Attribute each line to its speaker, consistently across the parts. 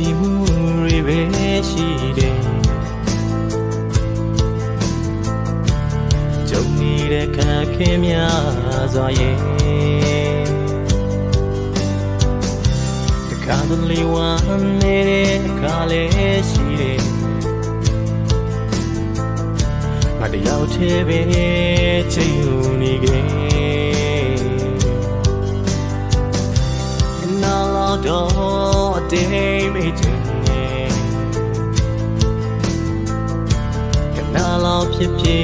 Speaker 1: 皮木瑞贝西的，就你的看看面咋耶？看到你完美的看来西的，我的要特别只有你给。 တော့အတိတ်မိတ်တင်နေကနာလောက်ဖြစ်ဖြစ်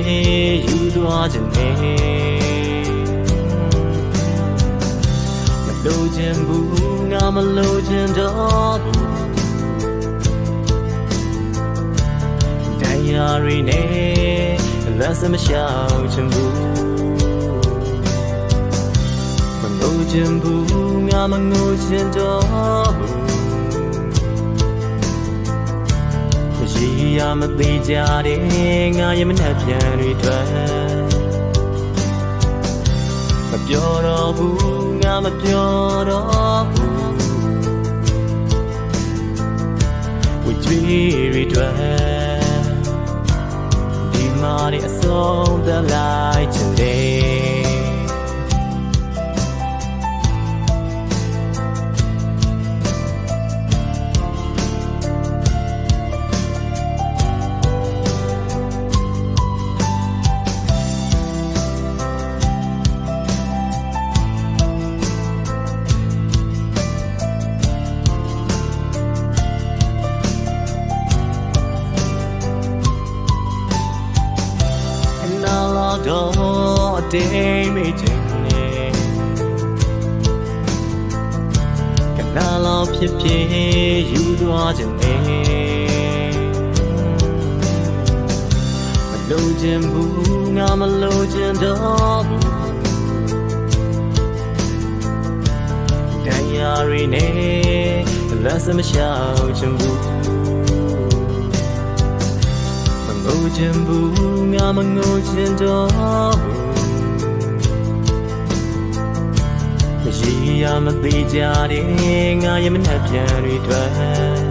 Speaker 1: ယူသွားခြင်းနဲ့မလိုချင်ဘူးငါမလိုချင်တော့ဘူးတရားရီနဲ့လက်စမရှောင်ချင်ဘူးမလိုချင်ဘူးငါမငိုချင်တော့ဘူးမရှိရမသေးကြတဲ့ငါရဲ့မနှက်ပြန်တွေတွေ့မပြောတော့ဘူးငါမပြောတော့ဘူးဝိကြွေးတွေတွေ့ဒီမှာအဆုံးသတ်လိုက်ချင်တယ် တော့အတိတ်မိတ်တင်နေကနာလောက်ဖြစ်ဖြစ်ယူသွားခြင်းနဲ့မလိုချင်ဘူးငါမလိုချင်တော့ဘူးတရားရီနဲ့လက်စမရှောင်ချင်ဘူးငိုချင်ဘူးငါမငိုချင်တော့ဘူးမရှိရမသေးကြတဲ့ငါရဲ့မနှက်ပြန်တွေတွေ့